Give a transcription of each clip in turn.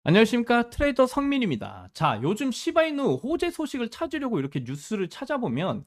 안녕하십니까, 트레이더 성민입니다. 자, 요즘 시바이누 호재 소식을 찾으려고 이렇게 뉴스를 찾아보면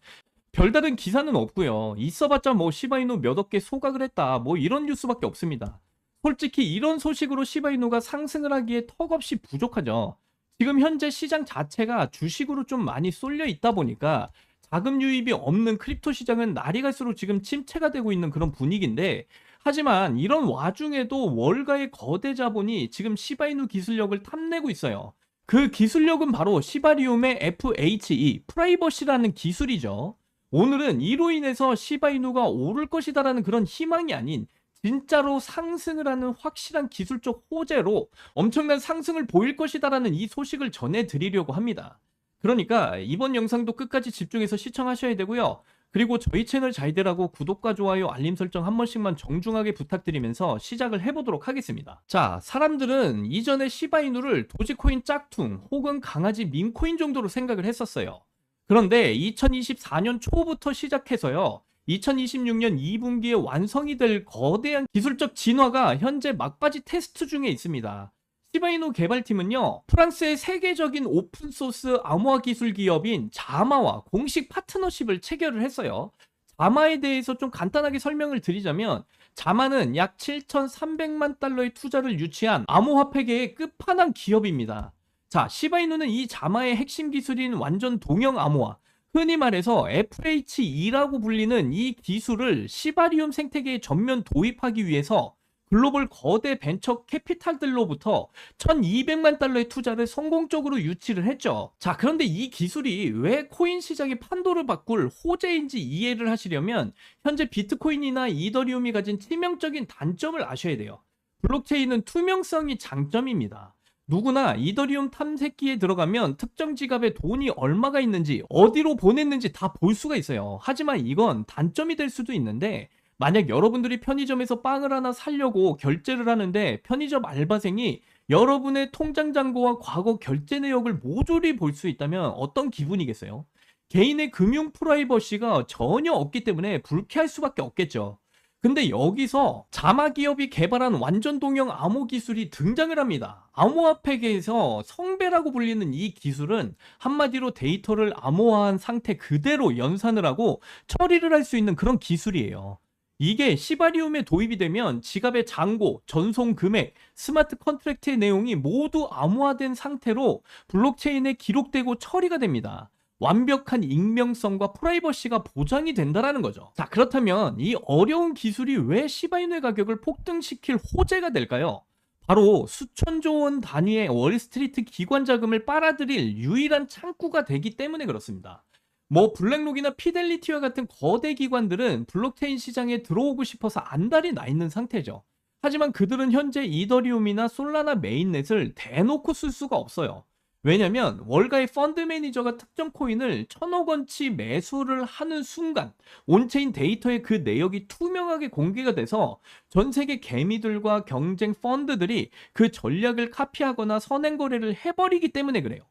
별다른 기사는 없고요. 있어봤자 뭐 시바이누 몇 억 개 소각을 했다, 뭐 이런 뉴스밖에 없습니다. 솔직히 이런 소식으로 시바이누가 상승을 하기에 턱없이 부족하죠. 지금 현재 시장 자체가 주식으로 좀 많이 쏠려 있다 보니까 자금 유입이 없는 크립토 시장은 날이 갈수록 지금 침체가 되고 있는 그런 분위기인데, 하지만 이런 와중에도 월가의 거대 자본이 지금 시바이누 기술력을 탐내고 있어요. 그 기술력은 바로 시바리움의 FHE, 프라이버시라는 기술이죠. 오늘은 이로 인해서 시바이누가 오를 것이다라는 그런 희망이 아닌 진짜로 상승을 하는 확실한 기술적 호재로 엄청난 상승을 보일 것이다라는 이 소식을 전해드리려고 합니다. 그러니까 이번 영상도 끝까지 집중해서 시청하셔야 되고요. 그리고 저희 채널 잘 되라고 구독과 좋아요, 알림 설정 한 번씩만 정중하게 부탁드리면서 시작을 해보도록 하겠습니다. 자, 사람들은 이전에 시바이누를 도지코인 짝퉁 혹은 강아지 밈코인 정도로 생각을 했었어요. 그런데 2024년 초부터 시작해서요, 2026년 2분기에 완성이 될 거대한 기술적 진화가 현재 막바지 테스트 중에 있습니다. 시바이누 개발팀은요, 프랑스의 세계적인 오픈소스 암호화 기술 기업인 자마와 공식 파트너십을 체결을 했어요. 자마에 대해서 좀 간단하게 설명을 드리자면, 자마는 약 7,300만 달러의 투자를 유치한 암호화폐계의 끝판왕 기업입니다. 자, 시바이누는 이 자마의 핵심 기술인 완전 동형 암호화, 흔히 말해서 FHE라고 불리는 이 기술을 시바리움 생태계에 전면 도입하기 위해서 글로벌 거대 벤처 캐피탈들로부터 1200만 달러의 투자를 성공적으로 유치를 했죠. 자, 그런데 이 기술이 왜 코인 시장의 판도를 바꿀 호재인지 이해를 하시려면 현재 비트코인이나 이더리움이 가진 치명적인 단점을 아셔야 돼요. 블록체인은 투명성이 장점입니다. 누구나 이더리움 탐색기에 들어가면 특정 지갑에 돈이 얼마가 있는지, 어디로 보냈는지 다 볼 수가 있어요. 하지만 이건 단점이 될 수도 있는데, 만약 여러분들이 편의점에서 빵을 하나 사려고 결제를 하는데 편의점 알바생이 여러분의 통장 잔고와 과거 결제 내역을 모조리 볼 수 있다면 어떤 기분이겠어요? 개인의 금융 프라이버시가 전혀 없기 때문에 불쾌할 수밖에 없겠죠. 근데 여기서 자마 기업이 개발한 완전 동형 암호 기술이 등장을 합니다. 암호화폐계에서 성배라고 불리는 이 기술은 한마디로 데이터를 암호화한 상태 그대로 연산을 하고 처리를 할 수 있는 그런 기술이에요. 이게 시바리움에 도입이 되면 지갑의 잔고, 전송 금액, 스마트 컨트랙트의 내용이 모두 암호화된 상태로 블록체인에 기록되고 처리가 됩니다. 완벽한 익명성과 프라이버시가 보장이 된다는 거죠. 자, 그렇다면 이 어려운 기술이 왜 시바이누의 가격을 폭등시킬 호재가 될까요? 바로 수천조 원 단위의 월스트리트 기관 자금을 빨아들일 유일한 창구가 되기 때문에 그렇습니다. 뭐 블랙록이나 피델리티와 같은 거대 기관들은 블록체인 시장에 들어오고 싶어서 안달이 나 있는 상태죠. 하지만 그들은 현재 이더리움이나 솔라나 메인넷을 대놓고 쓸 수가 없어요. 왜냐면 월가의 펀드 매니저가 특정 코인을 1,000억 원치 매수를 하는 순간 온체인 데이터의 그 내역이 투명하게 공개가 돼서 전 세계 개미들과 경쟁 펀드들이 그 전략을 카피하거나 선행 거래를 해버리기 때문에 그래요.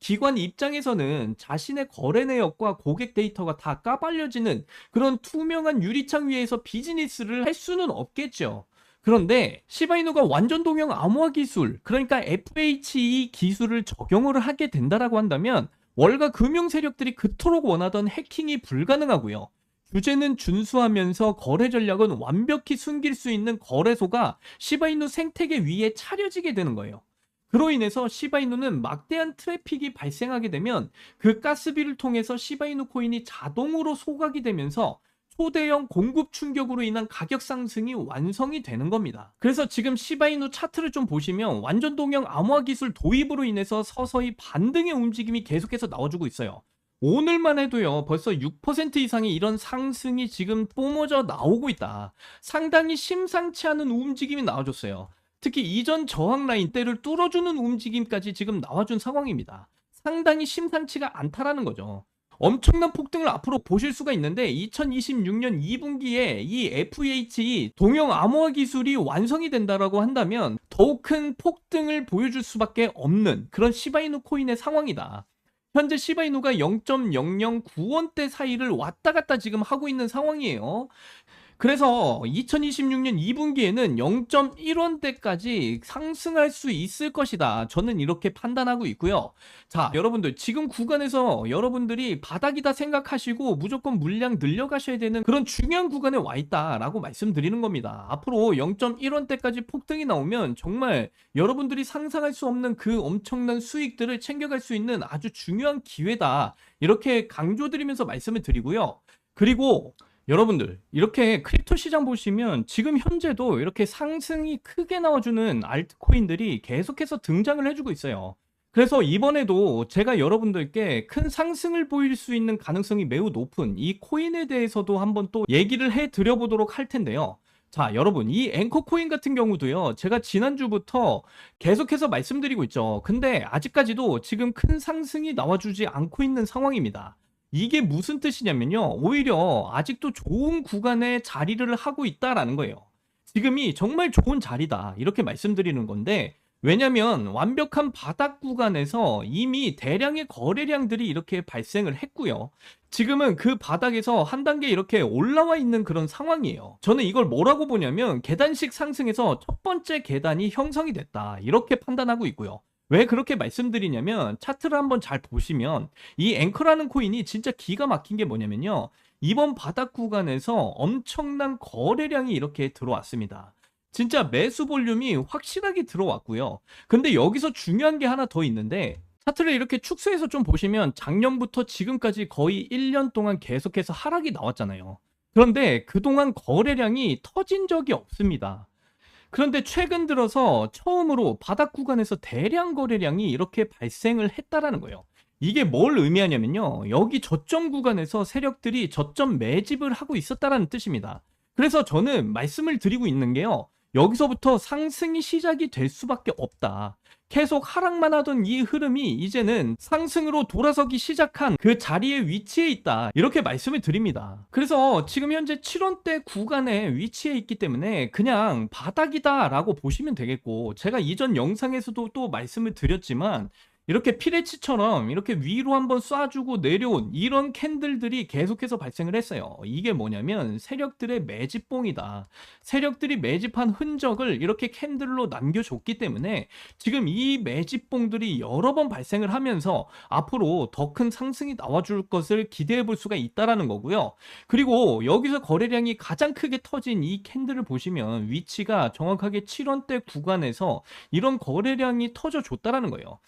기관 입장에서는 자신의 거래 내역과 고객 데이터가 다 까발려지는 그런 투명한 유리창 위에서 비즈니스를 할 수는 없겠죠. 그런데 시바이누가 완전 동형 암호화 기술, 그러니까 FHE 기술을 적용을 하게 된다라고 한다면 월가 금융 세력들이 그토록 원하던 해킹이 불가능하고요. 규제는 준수하면서 거래 전략은 완벽히 숨길 수 있는 거래소가 시바이누 생태계 위에 차려지게 되는 거예요. 그로 인해서 시바이누는 막대한 트래픽이 발생하게 되면 그 가스비를 통해서 시바이누 코인이 자동으로 소각이 되면서 초대형 공급 충격으로 인한 가격 상승이 완성이 되는 겁니다. 그래서 지금 시바이누 차트를 좀 보시면 완전 동형 암호화 기술 도입으로 인해서 서서히 반등의 움직임이 계속해서 나와주고 있어요. 오늘만 해도요, 벌써 6% 이상의 이런 상승이 지금 뿜어져 나오고 있다. 상당히 심상치 않은 움직임이 나와줬어요. 특히 이전 저항 라인대를 뚫어주는 움직임까지 지금 나와준 상황입니다. 상당히 심상치가 않다라는 거죠. 엄청난 폭등을 앞으로 보실 수가 있는데 2026년 2분기에 이 FHE 동형 암호화 기술이 완성이 된다라고 한다면 더욱 큰 폭등을 보여줄 수밖에 없는 그런 시바이누 코인의 상황이다. 현재 시바이누가 0.009원대 사이를 왔다 갔다 지금 하고 있는 상황이에요. 그래서 2026년 2분기에는 0.1원대까지 상승할 수 있을 것이다. 저는 이렇게 판단하고 있고요. 자, 여러분들 지금 구간에서 여러분들이 바닥이다 생각하시고 무조건 물량 늘려가셔야 되는 그런 중요한 구간에 와 있다라고 말씀드리는 겁니다. 앞으로 0.1원대까지 폭등이 나오면 정말 여러분들이 상상할 수 없는 그 엄청난 수익들을 챙겨갈 수 있는 아주 중요한 기회다. 이렇게 강조드리면서 말씀을 드리고요. 그리고 여러분들 이렇게 크립토 시장 보시면 지금 현재도 이렇게 상승이 크게 나와주는 알트코인들이 계속해서 등장을 해주고 있어요. 그래서 이번에도 제가 여러분들께 큰 상승을 보일 수 있는 가능성이 매우 높은 이 코인에 대해서도 한번 또 얘기를 해드려 보도록 할 텐데요. 자, 여러분 이 앵커 코인 같은 경우도요, 제가 지난주부터 계속해서 말씀드리고 있죠. 근데 아직까지도 지금 큰 상승이 나와주지 않고 있는 상황입니다. 이게 무슨 뜻이냐면요, 오히려 아직도 좋은 구간에 자리를 하고 있다라는 거예요. 지금이 정말 좋은 자리다 이렇게 말씀드리는 건데, 왜냐면 완벽한 바닥 구간에서 이미 대량의 거래량들이 이렇게 발생을 했고요. 지금은 그 바닥에서 한 단계 이렇게 올라와 있는 그런 상황이에요. 저는 이걸 뭐라고 보냐면 계단식 상승에서 첫 번째 계단이 형성이 됐다 이렇게 판단하고 있고요. 왜 그렇게 말씀드리냐면 차트를 한번 잘 보시면 이 앵커라는 코인이 진짜 기가 막힌 게 뭐냐면요, 이번 바닥 구간에서 엄청난 거래량이 이렇게 들어왔습니다. 진짜 매수 볼륨이 확실하게 들어왔고요. 근데 여기서 중요한 게 하나 더 있는데, 차트를 이렇게 축소해서 좀 보시면 작년부터 지금까지 거의 1년 동안 계속해서 하락이 나왔잖아요. 그런데 그동안 거래량이 터진 적이 없습니다. 그런데 최근 들어서 처음으로 바닥 구간에서 대량 거래량이 이렇게 발생을 했다라는 거예요. 이게 뭘 의미하냐면요, 여기 저점 구간에서 세력들이 저점 매집을 하고 있었다라는 뜻입니다. 그래서 저는 말씀을 드리고 있는 게요, 여기서부터 상승이 시작이 될 수밖에 없다. 계속 하락만 하던 이 흐름이 이제는 상승으로 돌아서기 시작한 그 자리에 위치해 있다 이렇게 말씀을 드립니다. 그래서 지금 현재 7원대 구간에 위치해 있기 때문에 그냥 바닥이다 라고 보시면 되겠고, 제가 이전 영상에서도 또 말씀을 드렸지만 이렇게 피레치처럼 이렇게 위로 한번 쏴주고 내려온 이런 캔들들이 계속해서 발생을 했어요. 이게 뭐냐면 세력들의 매집봉이다. 세력들이 매집한 흔적을 이렇게 캔들로 남겨줬기 때문에 지금 이 매집봉들이 여러 번 발생을 하면서 앞으로 더 큰 상승이 나와줄 것을 기대해 볼 수가 있다라는 거고요. 그리고 여기서 거래량이 가장 크게 터진 이 캔들을 보시면 위치가 정확하게 7원대 구간에서 이런 거래량이 터져줬다라는 거예요.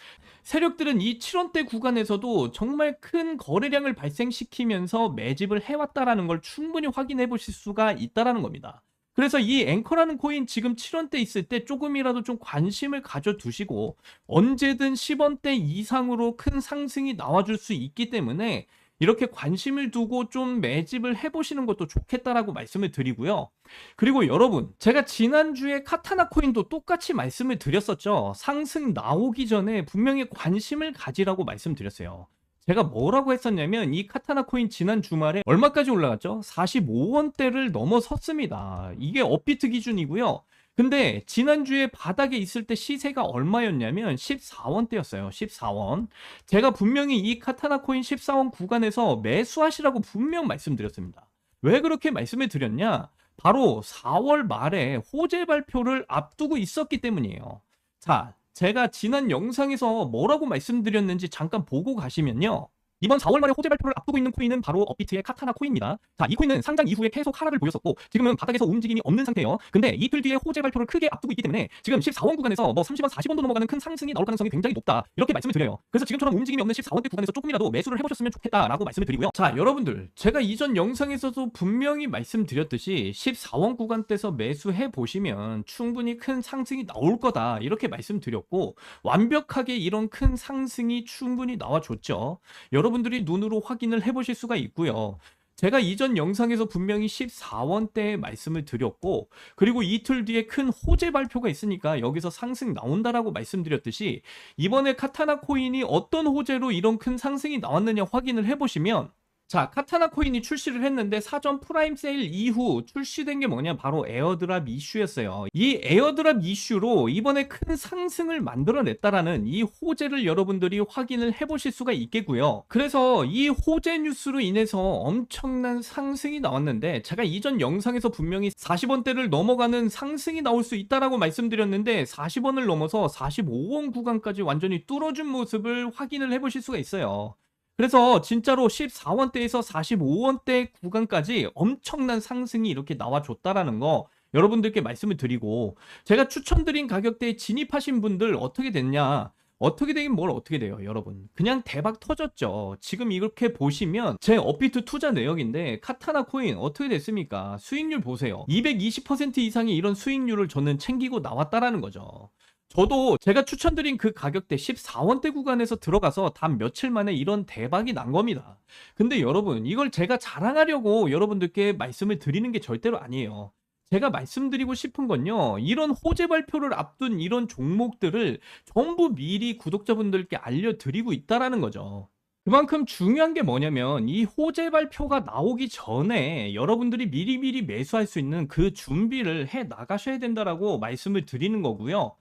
세력들은 이 7원대 구간에서도 정말 큰 거래량을 발생시키면서 매집을 해왔다라는 걸 충분히 확인해 보실 수가 있다라는 겁니다. 그래서 이 앵커라는 코인 지금 7원대 있을 때 조금이라도 좀 관심을 가져두시고 언제든 10원대 이상으로 큰 상승이 나와줄 수 있기 때문에 이렇게 관심을 두고 좀 매집을 해보시는 것도 좋겠다라고 말씀을 드리고요. 그리고 여러분, 제가 지난주에 카타나 코인도 똑같이 말씀을 드렸었죠. 상승 나오기 전에 분명히 관심을 가지라고 말씀드렸어요. 제가 뭐라고 했었냐면 이 카타나 코인 지난 주말에 얼마까지 올라갔죠? 45원대를 넘어섰습니다. 이게 업비트 기준이고요. 근데 지난주에 바닥에 있을 때 시세가 얼마였냐면 14원대였어요. 14원. 제가 분명히 이 카타나 코인 14원 구간에서 매수하시라고 분명 말씀드렸습니다. 왜 그렇게 말씀을 드렸냐? 바로 4월 말에 호재 발표를 앞두고 있었기 때문이에요. 자, 제가 지난 영상에서 뭐라고 말씀드렸는지 잠깐 보고 가시면요, 이번 4월 말에 호재 발표를 앞두고 있는 코인은 바로 업비트의 카타나 코인입니다. 자, 이 코인은 상장 이후에 계속 하락을 보였었고 지금은 바닥에서 움직임이 없는 상태예요. 근데 이틀 뒤에 호재 발표를 크게 앞두고 있기 때문에 지금 14원 구간에서 뭐 30원, 40원도 넘어가는 큰 상승이 나올 가능성이 굉장히 높다 이렇게 말씀을 드려요. 그래서 지금처럼 움직임이 없는 14원대 구간에서 조금이라도 매수를 해보셨으면 좋겠다라고 말씀을 드리고요. 자, 여러분들 제가 이전 영상에서도 분명히 말씀드렸듯이 14원 구간대에서 매수해 보시면 충분히 큰 상승이 나올 거다 이렇게 말씀드렸고, 완벽하게 이런 큰 상승이 충분히 나와줬죠. 여러분들이 눈으로 확인을 해보실 수가 있고요. 제가 이전 영상에서 분명히 14원대에 말씀을 드렸고, 그리고 이틀 뒤에 큰 호재 발표가 있으니까 여기서 상승 나온다라고 말씀드렸듯이 이번에 카타나 코인이 어떤 호재로 이런 큰 상승이 나왔느냐 확인을 해보시면 자, 카타나 코인이 출시를 했는데 사전 프라임 세일 이후 출시된 게 뭐냐? 바로 에어드랍 이슈였어요. 이 에어드랍 이슈로 이번에 큰 상승을 만들어냈다라는 이 호재를 여러분들이 확인을 해보실 수가 있겠고요. 그래서 이 호재 뉴스로 인해서 엄청난 상승이 나왔는데, 제가 이전 영상에서 분명히 40원대를 넘어가는 상승이 나올 수 있다라고 말씀드렸는데 40원을 넘어서 45원 구간까지 완전히 뚫어준 모습을 확인을 해보실 수가 있어요. 그래서 진짜로 14원대에서 45원대 구간까지 엄청난 상승이 이렇게 나와줬다라는 거 여러분들께 말씀을 드리고, 제가 추천드린 가격대에 진입하신 분들 어떻게 됐냐? 어떻게 되긴 뭘 어떻게 돼요, 여러분. 그냥 대박 터졌죠. 지금 이렇게 보시면 제 업비트 투자 내역인데 카타나 코인 어떻게 됐습니까? 수익률 보세요. 220% 이상의 이런 수익률을 저는 챙기고 나왔다라는 거죠. 저도 제가 추천드린 그 가격대 14원대 구간에서 들어가서 단 며칠 만에 이런 대박이 난 겁니다. 근데 여러분, 이걸 제가 자랑하려고 여러분들께 말씀을 드리는 게 절대로 아니에요. 제가 말씀드리고 싶은 건요, 이런 호재 발표를 앞둔 이런 종목들을 전부 미리 구독자분들께 알려드리고 있다라는 거죠. 그만큼 중요한 게 뭐냐면 이 호재 발표가 나오기 전에 여러분들이 미리미리 매수할 수 있는 그 준비를 해 나가셔야 된다라고 말씀을 드리는 거고요.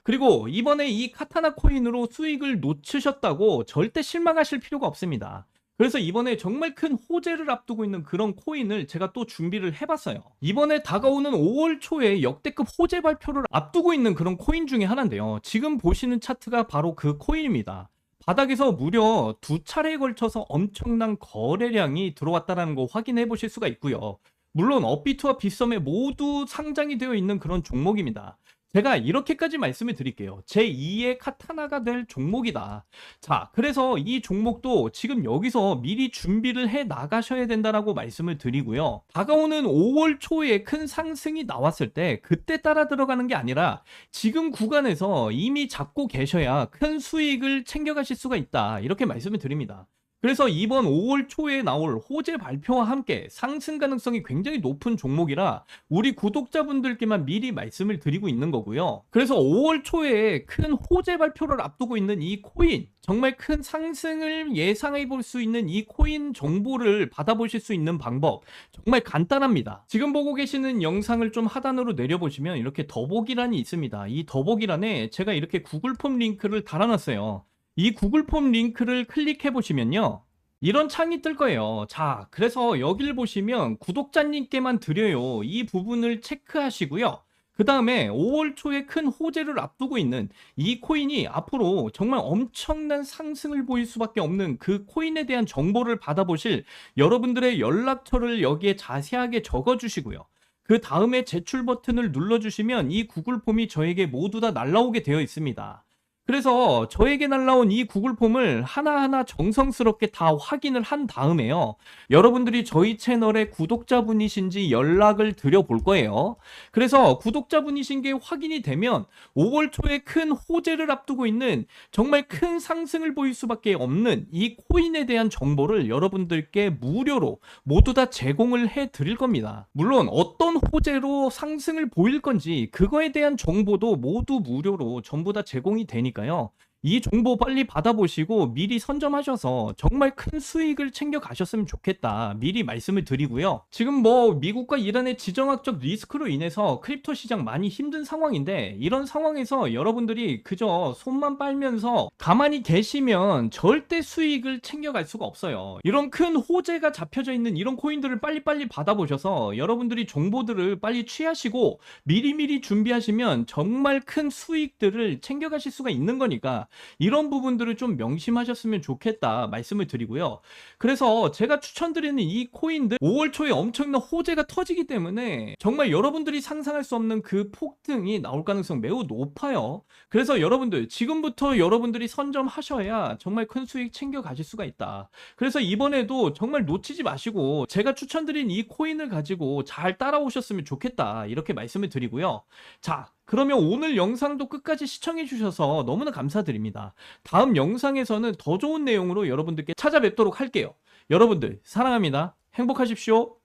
그리고 이번에 이 카타나 코인으로 수익을 놓치셨다고 절대 실망하실 필요가 없습니다. 그래서 이번에 정말 큰 호재를 앞두고 있는 그런 코인을 제가 또 준비를 해봤어요. 이번에 다가오는 5월 초에 역대급 호재 발표를 앞두고 있는 그런 코인 중에 하나인데요. 지금 보시는 차트가 바로 그 코인입니다. 바닥에서 무려 2차례에 걸쳐서 엄청난 거래량이 들어왔다는 거 확인해 보실 수가 있고요. 물론 업비트와 빗썸에 모두 상장이 되어 있는 그런 종목입니다. 제가 이렇게까지 말씀을 드릴게요. 제2의 카타나가 될 종목이다. 자, 그래서 이 종목도 지금 여기서 미리 준비를 해 나가셔야 된다라고 말씀을 드리고요. 다가오는 5월 초에 큰 상승이 나왔을 때 그때 따라 들어가는 게 아니라 지금 구간에서 이미 잡고 계셔야 큰 수익을 챙겨가실 수가 있다. 이렇게 말씀을 드립니다. 그래서 이번 5월 초에 나올 호재 발표와 함께 상승 가능성이 굉장히 높은 종목이라 우리 구독자분들께만 미리 말씀을 드리고 있는 거고요. 그래서 5월 초에 큰 호재 발표를 앞두고 있는 이 코인, 정말 큰 상승을 예상해 볼 수 있는 이 코인 정보를 받아보실 수 있는 방법 정말 간단합니다. 지금 보고 계시는 영상을 좀 하단으로 내려보시면 이렇게 더보기란이 있습니다. 이 더보기란에 제가 이렇게 구글 폼 링크를 달아놨어요. 이 구글 폼 링크를 클릭해 보시면요, 이런 창이 뜰 거예요. 자, 그래서 여기를 보시면 구독자님께만 드려요. 이 부분을 체크하시고요. 그 다음에 5월 초에 큰 호재를 앞두고 있는 이 코인이 앞으로 정말 엄청난 상승을 보일 수밖에 없는 그 코인에 대한 정보를 받아보실 여러분들의 연락처를 여기에 자세하게 적어주시고요. 그 다음에 제출 버튼을 눌러주시면 이 구글 폼이 저에게 모두 다 날라오게 되어 있습니다. 그래서 저에게 날라온 이 구글 폼을 하나하나 정성스럽게 다 확인을 한 다음에요, 여러분들이 저희 채널의 구독자분이신지 연락을 드려 볼 거예요. 그래서 구독자분이신 게 확인이 되면 5월 초에 큰 호재를 앞두고 있는 정말 큰 상승을 보일 수밖에 없는 이 코인에 대한 정보를 여러분들께 무료로 모두 다 제공을 해 드릴 겁니다. 물론 어떤 호재로 상승을 보일 건지 그거에 대한 정보도 모두 무료로 전부 다 제공이 되니까요. 이 정보 빨리 받아보시고 미리 선점하셔서 정말 큰 수익을 챙겨 가셨으면 좋겠다. 미리 말씀을 드리고요. 지금 뭐 미국과 이란의 지정학적 리스크로 인해서 크립토 시장 많이 힘든 상황인데, 이런 상황에서 여러분들이 그저 손만 빨면서 가만히 계시면 절대 수익을 챙겨갈 수가 없어요. 이런 큰 호재가 잡혀져 있는 이런 코인들을 빨리빨리 받아보셔서 여러분들이 정보들을 빨리 취하시고 미리미리 준비하시면 정말 큰 수익들을 챙겨가실 수가 있는 거니까 이런 부분들을 좀 명심하셨으면 좋겠다 말씀을 드리고요. 그래서 제가 추천드리는 이 코인들 5월 초에 엄청난 호재가 터지기 때문에 정말 여러분들이 상상할 수 없는 그 폭등이 나올 가능성 매우 높아요. 그래서 여러분들 지금부터 여러분들이 선점하셔야 정말 큰 수익 챙겨 가실 수가 있다. 그래서 이번에도 정말 놓치지 마시고 제가 추천드린 이 코인을 가지고 잘 따라오셨으면 좋겠다 이렇게 말씀을 드리고요. 자, 그러면 오늘 영상도 끝까지 시청해 주셔서 너무나 감사드립니다. 다음 영상에서는 더 좋은 내용으로 여러분들께 찾아뵙도록 할게요. 여러분들 사랑합니다. 행복하십시오.